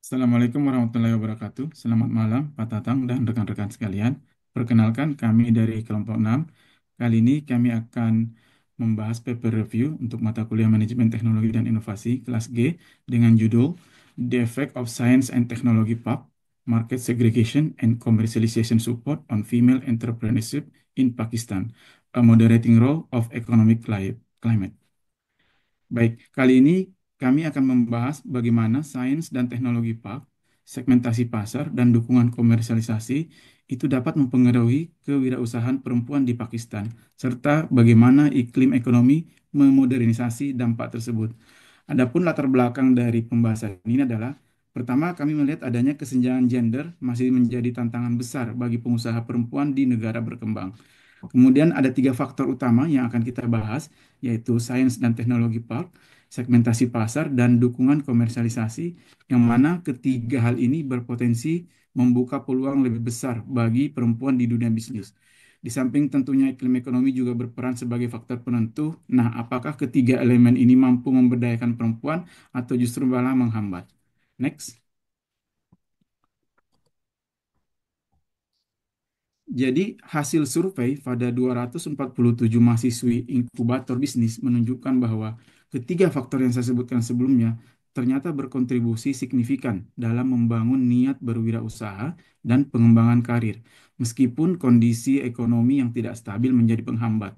Assalamualaikum warahmatullahi wabarakatuh. Selamat malam, Pak Tatang dan rekan-rekan sekalian. Perkenalkan, kami dari kelompok 6. Kali ini kami akan membahas paper review untuk mata kuliah Manajemen Teknologi dan Inovasi kelas G dengan judul The Effect of Science and Technology PAP, Market Segregation and Commercialization Support on Female Entrepreneurship in Pakistan, a Moderating Role of Economic Climate. Baik, kali ini kami akan membahas bagaimana sains dan teknologi PAK, segmentasi pasar, dan dukungan komersialisasi itu dapat mempengaruhi kewirausahaan perempuan di Pakistan, serta bagaimana iklim ekonomi memodernisasi dampak tersebut. Adapun latar belakang dari pembahasan ini adalah, pertama, kami melihat adanya kesenjangan gender masih menjadi tantangan besar bagi pengusaha perempuan di negara berkembang. Kemudian ada tiga faktor utama yang akan kita bahas, yaitu sains dan teknologi park, segmentasi pasar, dan dukungan komersialisasi, yang mana ketiga hal ini berpotensi membuka peluang lebih besar bagi perempuan di dunia bisnis. Di samping tentunya iklim ekonomi juga berperan sebagai faktor penentu. Nah, apakah ketiga elemen ini mampu memberdayakan perempuan atau justru malah menghambat? Next. Jadi, hasil survei pada 247 mahasiswi inkubator bisnis menunjukkan bahwa ketiga faktor yang saya sebutkan sebelumnya ternyata berkontribusi signifikan dalam membangun niat berwirausaha dan pengembangan karir, meskipun kondisi ekonomi yang tidak stabil menjadi penghambat.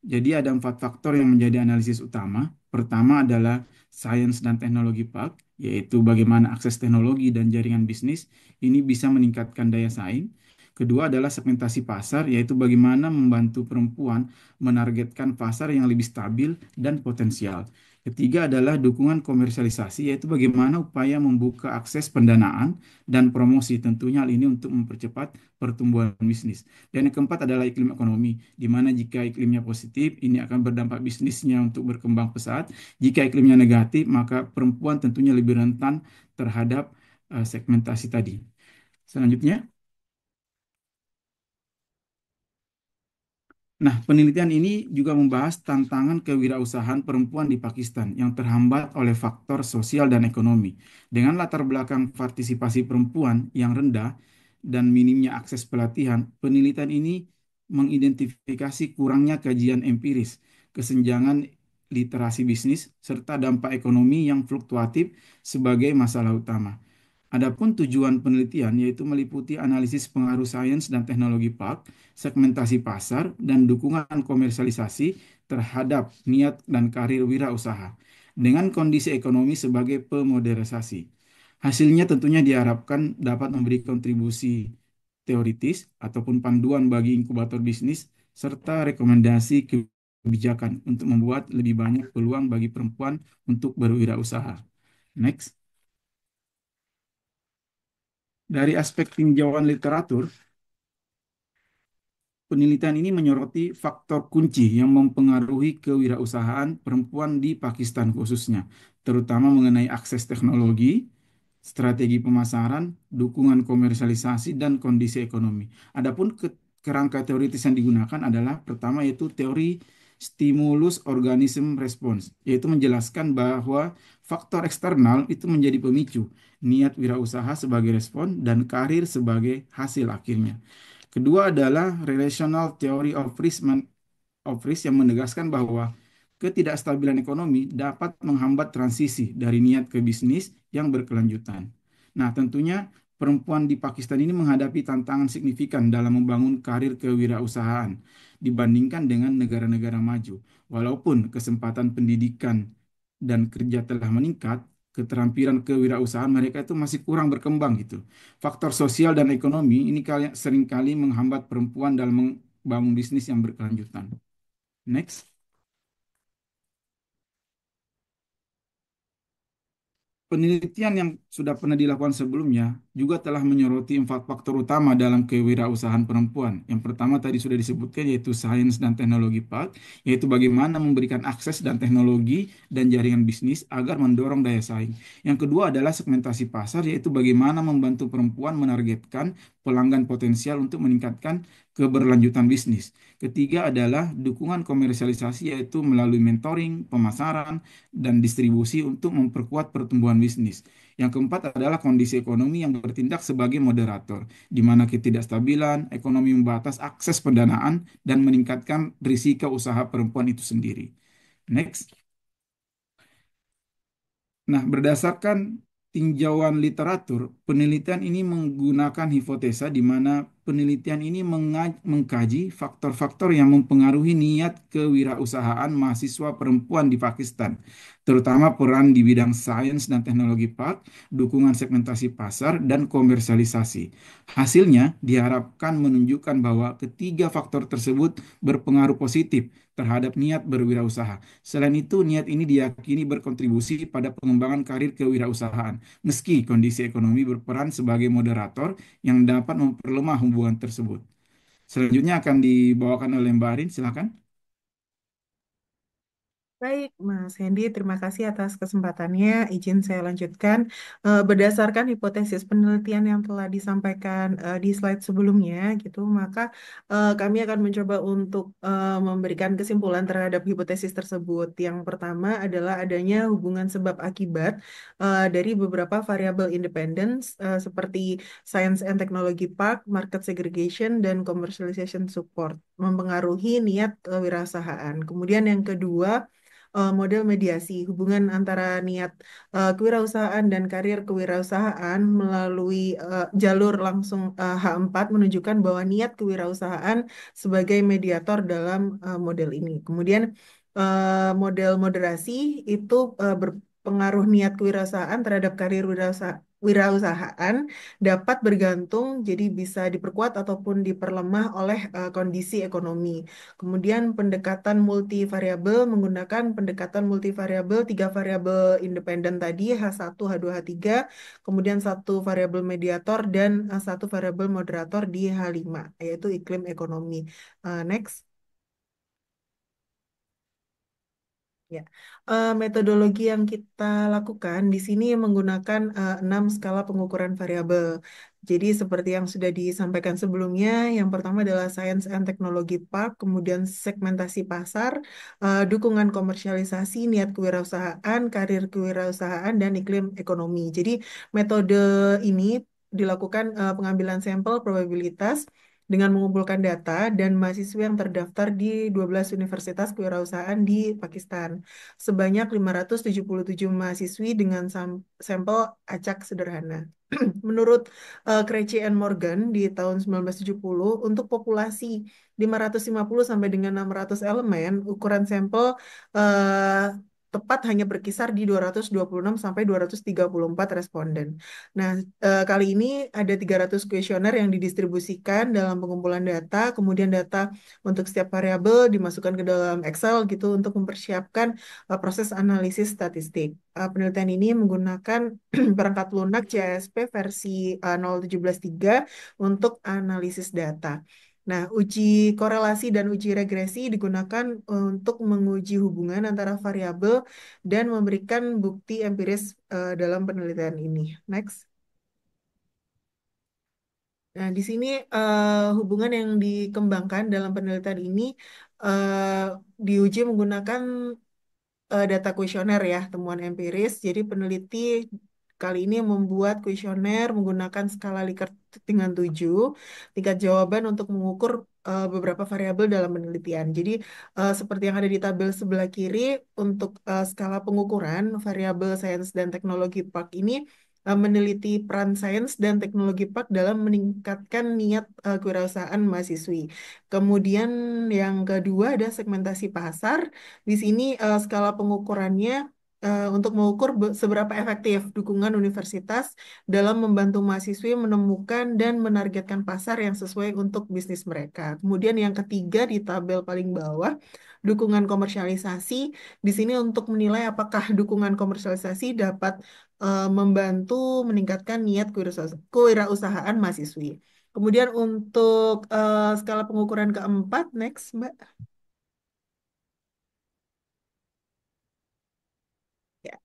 Jadi, ada empat faktor yang menjadi analisis utama. Pertama adalah sains dan teknologi PAK, yaitu bagaimana akses teknologi dan jaringan bisnis ini bisa meningkatkan daya saing. Kedua adalah segmentasi pasar, yaitu bagaimana membantu perempuan menargetkan pasar yang lebih stabil dan potensial. Ketiga adalah dukungan komersialisasi, yaitu bagaimana upaya membuka akses pendanaan dan promosi, tentunya hal ini untuk mempercepat pertumbuhan bisnis. Dan yang keempat adalah iklim ekonomi, di mana jika iklimnya positif, ini akan berdampak bisnisnya untuk berkembang pesat. Jika iklimnya negatif, maka perempuan tentunya lebih rentan terhadap segmentasi tadi. Selanjutnya, nah, penelitian ini juga membahas tantangan kewirausahaan perempuan di Pakistan yang terhambat oleh faktor sosial dan ekonomi. Dengan latar belakang partisipasi perempuan yang rendah dan minimnya akses pelatihan, penelitian ini mengidentifikasi kurangnya kajian empiris, kesenjangan literasi bisnis, serta dampak ekonomi yang fluktuatif sebagai masalah utama. Adapun tujuan penelitian yaitu meliputi analisis pengaruh sains dan teknologi park, segmentasi pasar, dan dukungan komersialisasi terhadap niat dan karir wirausaha dengan kondisi ekonomi sebagai pemodernisasi. Hasilnya tentunya diharapkan dapat memberi kontribusi teoritis ataupun panduan bagi inkubator bisnis serta rekomendasi kebijakan untuk membuat lebih banyak peluang bagi perempuan untuk berwirausaha. Next. Dari aspek tinjauan literatur, penelitian ini menyoroti faktor kunci yang mempengaruhi kewirausahaan perempuan di Pakistan khususnya, terutama mengenai akses teknologi, strategi pemasaran, dukungan komersialisasi, dan kondisi ekonomi. Adapun kerangka teoritis yang digunakan adalah pertama yaitu teori stimulus organism response, yaitu menjelaskan bahwa faktor eksternal itu menjadi pemicu, niat wirausaha sebagai respon, dan karir sebagai hasil akhirnya. Kedua adalah relational theory of risk yang menegaskan bahwa ketidakstabilan ekonomi dapat menghambat transisi dari niat ke bisnis yang berkelanjutan. Nah, tentunya perempuan di Pakistan ini menghadapi tantangan signifikan dalam membangun karir kewirausahaan dibandingkan dengan negara-negara maju. Walaupun kesempatan pendidikan dan kerja telah meningkat, keterampilan kewirausahaan mereka itu masih kurang berkembang gitu. Faktor sosial dan ekonomi ini seringkali menghambat perempuan dalam membangun bisnis yang berkelanjutan. Next. Penelitian yang sudah pernah dilakukan sebelumnya juga telah menyoroti empat faktor utama dalam kewirausahaan perempuan. Yang pertama tadi sudah disebutkan yaitu sains dan teknologi PAK, yaitu bagaimana memberikan akses dan teknologi dan jaringan bisnis agar mendorong daya saing. Yang kedua adalah segmentasi pasar, yaitu bagaimana membantu perempuan menargetkan pelanggan potensial untuk meningkatkan keberlanjutan bisnis. Ketiga adalah dukungan komersialisasi, yaitu melalui mentoring, pemasaran, dan distribusi untuk memperkuat pertumbuhan bisnis. Yang keempat adalah kondisi ekonomi yang bertindak sebagai moderator, di mana ketidakstabilan ekonomi membatas akses pendanaan dan meningkatkan risiko usaha perempuan itu sendiri. Next. Nah, berdasarkan tinjauan literatur, penelitian ini menggunakan hipotesa di mana penelitian ini mengkaji faktor-faktor yang mempengaruhi niat kewirausahaan mahasiswa perempuan di Pakistan, terutama peran di bidang sains dan teknologi PAK, dukungan segmentasi pasar, dan komersialisasi. Hasilnya diharapkan menunjukkan bahwa ketiga faktor tersebut berpengaruh positif terhadap niat berwirausaha. Selain itu, niat ini diyakini berkontribusi pada pengembangan karir kewirausahaan, meski kondisi ekonomi berperan sebagai moderator yang dapat memperlemah hubungan tersebut. Selanjutnya akan dibawakan oleh Mbak Arin, silakan. Baik, Mas Hendy, terima kasih atas kesempatannya. Izin saya lanjutkan. Berdasarkan hipotesis penelitian yang telah disampaikan di slide sebelumnya, gitu, maka kami akan mencoba untuk memberikan kesimpulan terhadap hipotesis tersebut. Yang pertama adalah adanya hubungan sebab akibat dari beberapa variabel independence seperti science and technology park, market segregation, dan commercialization support mempengaruhi niat kewirausahaan. Kemudian yang kedua, model mediasi, hubungan antara niat kewirausahaan dan karir kewirausahaan melalui jalur langsung H4 menunjukkan bahwa niat kewirausahaan sebagai mediator dalam model ini. Kemudian model moderasi itu berpengaruh niat kewirausahaan terhadap karir wirausahaan dapat bergantung, jadi bisa diperkuat ataupun diperlemah oleh kondisi ekonomi. Kemudian pendekatan multivariabel menggunakan pendekatan multivariabel tiga variabel independen tadi H1, H2, H3, kemudian satu variabel mediator dan satu variabel moderator di H5 yaitu iklim ekonomi. Next. Ya, metodologi yang kita lakukan di sini menggunakan 6 skala pengukuran variabel. Jadi seperti yang sudah disampaikan sebelumnya, yang pertama adalah Science and Technology Park, kemudian segmentasi pasar, dukungan komersialisasi, niat kewirausahaan, karir kewirausahaan, dan iklim ekonomi. Jadi metode ini dilakukan pengambilan sampel probabilitas dengan mengumpulkan data dan mahasiswa yang terdaftar di 12 universitas kewirausahaan di Pakistan sebanyak 577 mahasiswi dengan sampel acak sederhana. Menurut Krejci and Morgan di tahun 1970, untuk populasi 550 sampai dengan 600 elemen, ukuran sampel eh, tepat hanya berkisar di 226 sampai 234 responden. Nah, kali ini ada 300 kuesioner yang didistribusikan dalam pengumpulan data, kemudian data untuk setiap variabel dimasukkan ke dalam Excel gitu untuk mempersiapkan proses analisis statistik. Penelitian ini menggunakan perangkat lunak CSP versi 0.17.3 untuk analisis data. Nah, uji korelasi dan uji regresi digunakan untuk menguji hubungan antara variabel dan memberikan bukti empiris dalam penelitian ini. Next. Nah, di sini hubungan yang dikembangkan dalam penelitian ini eh, diuji menggunakan data kuesioner ya, temuan empiris. Jadi peneliti kali ini membuat kuesioner menggunakan skala Likert dengan 7 tingkat jawaban untuk mengukur beberapa variabel dalam penelitian. Jadi seperti yang ada di tabel sebelah kiri untuk skala pengukuran variabel sains dan teknologi PAK ini meneliti peran sains dan teknologi PAK dalam meningkatkan niat kewirausahaan mahasiswi. Kemudian yang kedua ada segmentasi pasar. Di sini skala pengukurannya untuk mengukur seberapa efektif dukungan universitas dalam membantu mahasiswi menemukan dan menargetkan pasar yang sesuai untuk bisnis mereka. Kemudian yang ketiga di tabel paling bawah, dukungan komersialisasi. Di sini untuk menilai apakah dukungan komersialisasi dapat membantu meningkatkan niat kewirausahaan mahasiswi. Kemudian untuk skala pengukuran keempat, next, Mbak. Ya.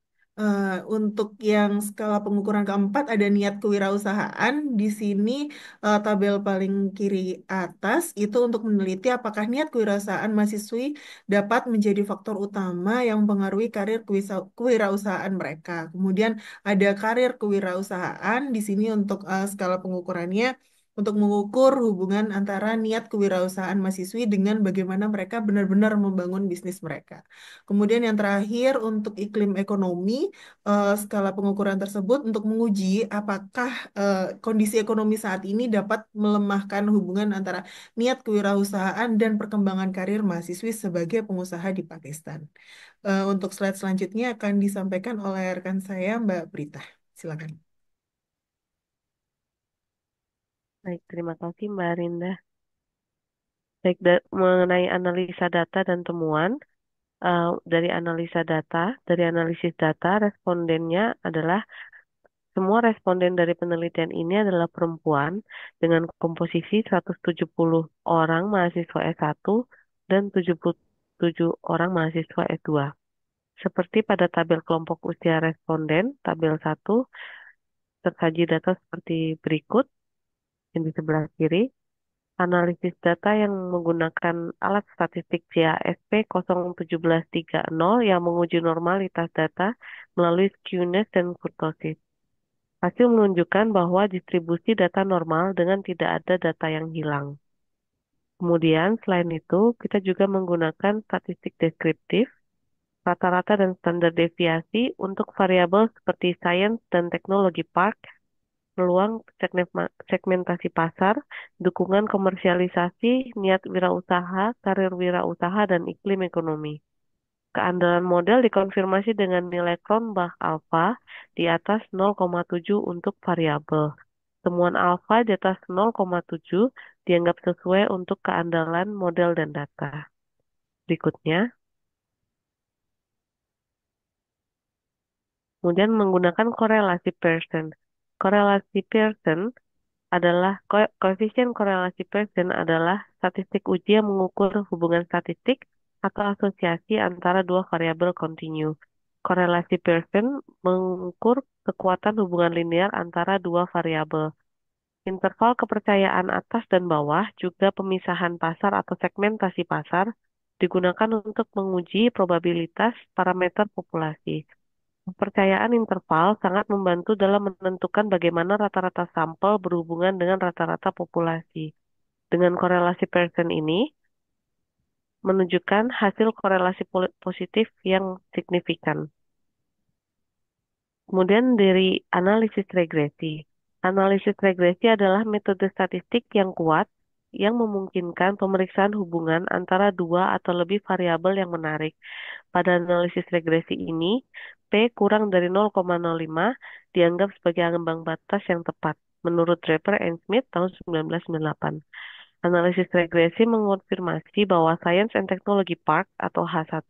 Untuk yang skala pengukuran keempat ada niat kewirausahaan. Di sini tabel paling kiri atas itu untuk meneliti apakah niat kewirausahaan mahasiswi dapat menjadi faktor utama yang mempengaruhi karir kewirausahaan mereka. Kemudian ada karir kewirausahaan di sini untuk skala pengukurannya untuk mengukur hubungan antara niat kewirausahaan mahasiswi dengan bagaimana mereka benar-benar membangun bisnis mereka. Kemudian yang terakhir untuk iklim ekonomi, skala pengukuran tersebut untuk menguji apakah kondisi ekonomi saat ini dapat melemahkan hubungan antara niat kewirausahaan dan perkembangan karir mahasiswi sebagai pengusaha di Pakistan. Untuk slide selanjutnya akan disampaikan oleh rekan saya, Mbak Prita. Silakan. Baik, terima kasih Mbak Rinda. Baik, mengenai analisa data dan temuan, dari analisis data, respondennya adalah semua responden dari penelitian ini adalah perempuan dengan komposisi 170 orang mahasiswa S1 dan 77 orang mahasiswa S2. Seperti pada tabel kelompok usia responden, tabel 1, tersaji data seperti berikut yang di sebelah kiri. Analisis data yang menggunakan alat statistik CASP 01730 yang menguji normalitas data melalui skewness dan kurtosis. Hasil menunjukkan bahwa distribusi data normal dengan tidak ada data yang hilang. Kemudian, selain itu, kita juga menggunakan statistik deskriptif, rata-rata dan standar deviasi untuk variabel seperti science dan teknologi park, peluang segmentasi pasar, dukungan komersialisasi, niat wirausaha, karir wirausaha, dan iklim ekonomi. Keandalan model dikonfirmasi dengan nilai Cronbach alpha di atas 0,7 untuk variabel. Temuan alfa di atas 0,7 dianggap sesuai untuk keandalan model dan data. Berikutnya, kemudian menggunakan korelasi Pearson. Korelasi Pearson adalah koefisien korelasi Pearson adalah statistik uji yang mengukur hubungan statistik atau asosiasi antara dua variabel kontinu. Korelasi Pearson mengukur kekuatan hubungan linear antara dua variabel. Interval kepercayaan atas dan bawah juga pemisahan pasar atau segmentasi pasar digunakan untuk menguji probabilitas parameter populasi. Kepercayaan interval sangat membantu dalam menentukan bagaimana rata-rata sampel berhubungan dengan rata-rata populasi. Dengan korelasi Pearson ini, menunjukkan hasil korelasi positif yang signifikan. Kemudian dari analisis regresi. Analisis regresi adalah metode statistik yang kuat yang memungkinkan pemeriksaan hubungan antara dua atau lebih variabel yang menarik. Pada analisis regresi ini, P kurang dari 0,05 dianggap sebagai ambang batas yang tepat, menurut Draper and Smith tahun 1998. Analisis regresi mengonfirmasi bahwa Science and Technology Park atau H1,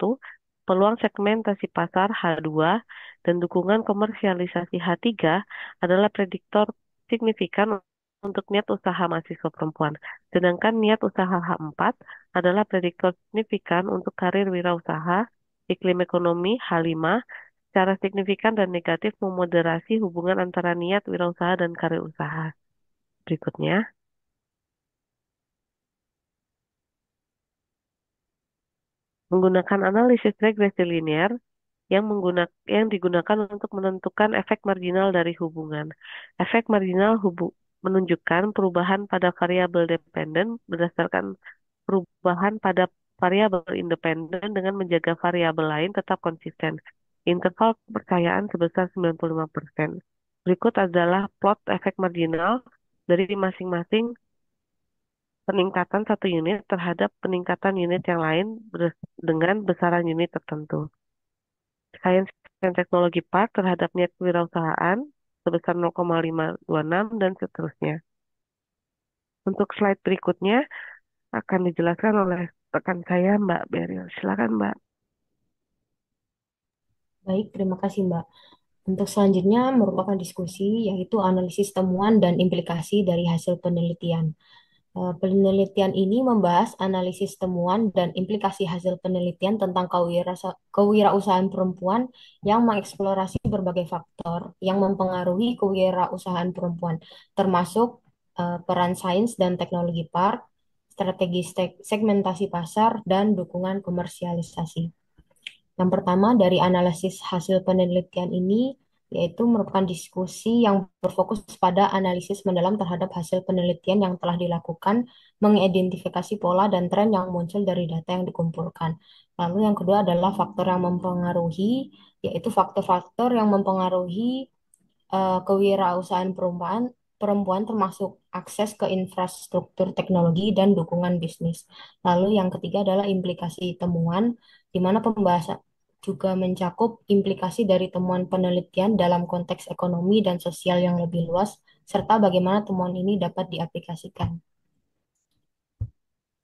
peluang segmentasi pasar H2, dan dukungan komersialisasi H3 adalah prediktor signifikan untuk niat usaha mahasiswa perempuan. Sedangkan niat usaha H4 adalah prediktor signifikan untuk karir wirausaha, iklim ekonomi H5, secara signifikan dan negatif memoderasi hubungan antara niat wirausaha dan karir usaha. Berikutnya, menggunakan analisis regresi linear yang digunakan untuk menentukan efek marginal dari hubungan. Efek marginal menunjukkan perubahan pada variabel dependen berdasarkan perubahan pada variabel independen dengan menjaga variabel lain tetap konsisten. Interval kepercayaan sebesar 95%. Berikut adalah plot efek marginal dari masing-masing peningkatan satu unit terhadap peningkatan unit yang lain dengan besaran unit tertentu. Sains dan Teknologi Park terhadap niat kewirausahaan sebesar 0,526 dan seterusnya. Untuk slide berikutnya akan dijelaskan oleh rekan saya Mbak Beril. Silakan Mbak. Baik, terima kasih Mbak. Untuk selanjutnya merupakan diskusi yaitu analisis temuan dan implikasi dari hasil penelitian. Penelitian ini membahas analisis temuan dan implikasi hasil penelitian tentang kewirausahaan perempuan yang mengeksplorasi berbagai faktor yang mempengaruhi kewirausahaan perempuan, termasuk peran sains dan teknologi park, strategi segmentasi pasar, dan dukungan komersialisasi. Yang pertama dari analisis hasil penelitian ini yaitu merupakan diskusi yang berfokus pada analisis mendalam terhadap hasil penelitian yang telah dilakukan, mengidentifikasi pola dan tren yang muncul dari data yang dikumpulkan. Lalu yang kedua adalah faktor yang mempengaruhi, yaitu faktor-faktor yang mempengaruhi kewirausahaan perempuan, perempuan termasuk akses ke infrastruktur teknologi dan dukungan bisnis. Lalu yang ketiga adalah implikasi temuan, di mana pembahasan juga mencakup implikasi dari temuan penelitian dalam konteks ekonomi dan sosial yang lebih luas, serta bagaimana temuan ini dapat diaplikasikan.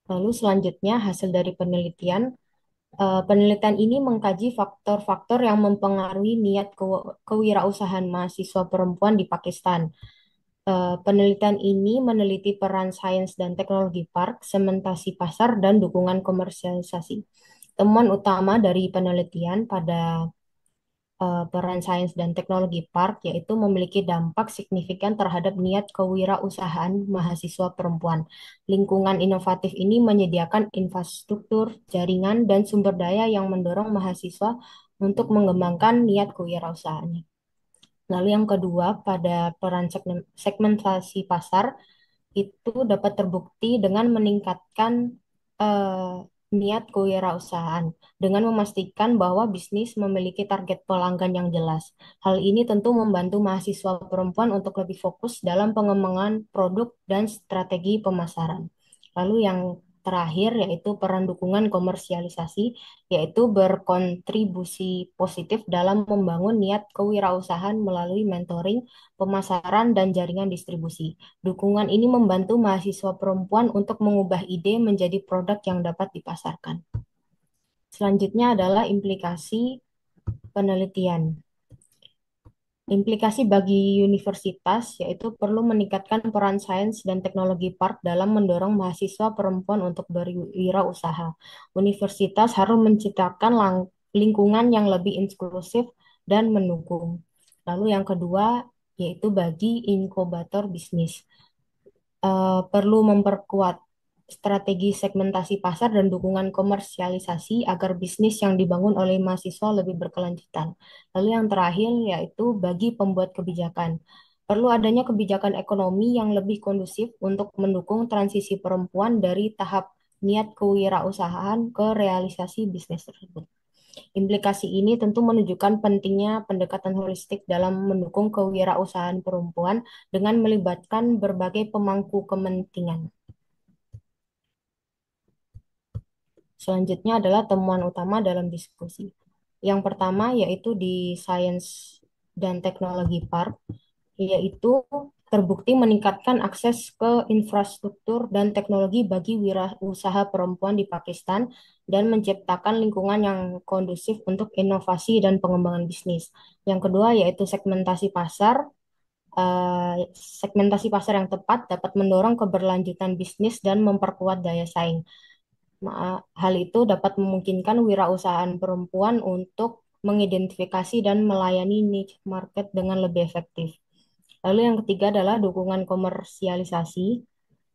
Lalu selanjutnya hasil dari penelitian. Penelitian ini mengkaji faktor-faktor yang mempengaruhi niat kewirausahaan mahasiswa perempuan di Pakistan. Penelitian ini meneliti peran sains dan teknologi park, segmentasi pasar, dan dukungan komersialisasi. Temuan utama dari penelitian pada peran sains dan teknologi park yaitu memiliki dampak signifikan terhadap niat kewirausahaan mahasiswa perempuan. Lingkungan inovatif ini menyediakan infrastruktur, jaringan, dan sumber daya yang mendorong mahasiswa untuk mengembangkan niat kewirausahaannya. Lalu yang kedua, pada peran segmentasi pasar, itu dapat terbukti dengan meningkatkan eh, niat kewirausahaan dengan memastikan bahwa bisnis memiliki target pelanggan yang jelas. Hal ini tentu membantu mahasiswa perempuan untuk lebih fokus dalam pengembangan produk dan strategi pemasaran. Lalu yang terakhir yaitu peran dukungan komersialisasi, yaitu berkontribusi positif dalam membangun niat kewirausahaan melalui mentoring, pemasaran, dan jaringan distribusi. Dukungan ini membantu mahasiswa perempuan untuk mengubah ide menjadi produk yang dapat dipasarkan. Selanjutnya adalah implikasi penelitian. Implikasi bagi universitas yaitu perlu meningkatkan peran sains dan teknologi park dalam mendorong mahasiswa perempuan untuk berwirausaha. Universitas harus menciptakan lingkungan yang lebih inklusif dan mendukung. Lalu yang kedua yaitu bagi inkubator bisnis. Perlu memperkuat strategi segmentasi pasar dan dukungan komersialisasi agar bisnis yang dibangun oleh mahasiswa lebih berkelanjutan. Lalu yang terakhir yaitu bagi pembuat kebijakan. Perlu adanya kebijakan ekonomi yang lebih kondusif untuk mendukung transisi perempuan dari tahap niat kewirausahaan ke realisasi bisnis tersebut. Implikasi ini tentu menunjukkan pentingnya pendekatan holistik dalam mendukung kewirausahaan perempuan dengan melibatkan berbagai pemangku kepentingan. Selanjutnya adalah temuan utama dalam diskusi. Yang pertama yaitu di Science dan Teknologi Park, yaitu terbukti meningkatkan akses ke infrastruktur dan teknologi bagi wirausaha perempuan di Pakistan dan menciptakan lingkungan yang kondusif untuk inovasi dan pengembangan bisnis. Yang kedua yaitu segmentasi pasar. Segmentasi pasar yang tepat dapat mendorong keberlanjutan bisnis dan memperkuat daya saing. Hal itu dapat memungkinkan wirausahaan perempuan untuk mengidentifikasi dan melayani niche market dengan lebih efektif. Lalu yang ketiga adalah dukungan komersialisasi,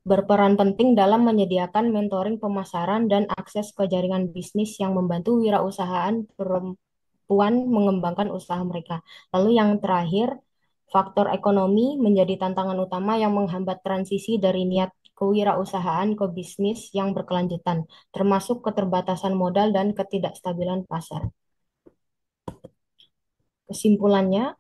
berperan penting dalam menyediakan mentoring pemasaran dan akses ke jaringan bisnis yang membantu wirausahaan perempuan mengembangkan usaha mereka. Lalu yang terakhir, faktor ekonomi menjadi tantangan utama yang menghambat transisi dari niat kewirausahaan ke bisnis yang berkelanjutan, termasuk keterbatasan modal dan ketidakstabilan pasar. Kesimpulannya,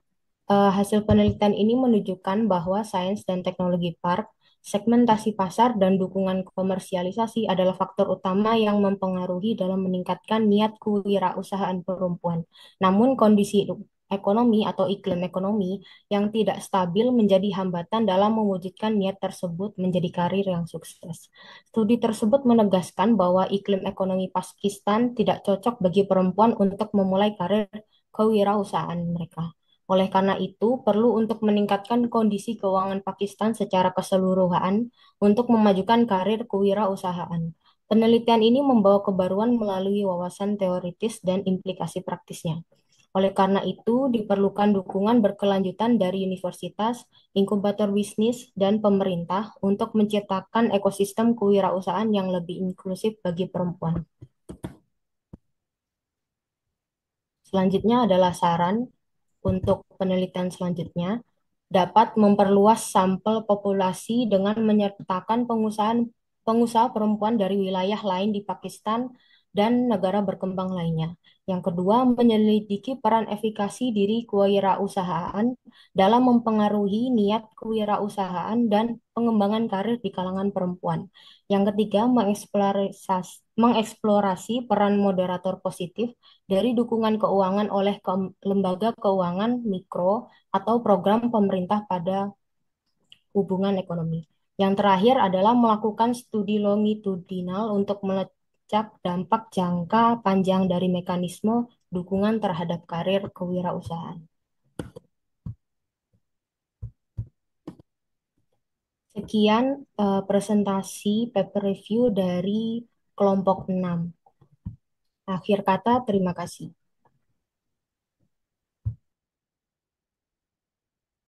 hasil penelitian ini menunjukkan bahwa sains dan teknologi park, segmentasi pasar, dan dukungan komersialisasi adalah faktor utama yang mempengaruhi dalam meningkatkan niat kewirausahaan perempuan. Namun, kondisi ekonomi atau iklim ekonomi yang tidak stabil menjadi hambatan dalam mewujudkan niat tersebut menjadi karir yang sukses. Studi tersebut menegaskan bahwa iklim ekonomi Pakistan tidak cocok bagi perempuan untuk memulai karir kewirausahaan mereka. Oleh karena itu, perlu untuk meningkatkan kondisi keuangan Pakistan secara keseluruhan untuk memajukan karir kewirausahaan. Penelitian ini membawa kebaruan melalui wawasan teoritis dan implikasi praktisnya. Oleh karena itu, diperlukan dukungan berkelanjutan dari universitas, inkubator bisnis, dan pemerintah untuk menciptakan ekosistem kewirausahaan yang lebih inklusif bagi perempuan. Selanjutnya adalah saran untuk penelitian selanjutnya dapat memperluas sampel populasi dengan menyertakan pengusaha perempuan dari wilayah lain di Pakistan dan negara berkembang lainnya. Yang kedua, menyelidiki peran efikasi diri kewirausahaan dalam mempengaruhi niat kewirausahaan dan pengembangan karir di kalangan perempuan. Yang ketiga, mengeksplorasi peran moderator positif dari dukungan keuangan oleh lembaga keuangan mikro atau program pemerintah pada hubungan ekonomi. Yang terakhir adalah melakukan studi longitudinal untuk melacak dampak jangka panjang dari mekanisme dukungan terhadap karir kewirausahaan. Sekian presentasi paper review dari kelompok 6. Akhir kata, terima kasih.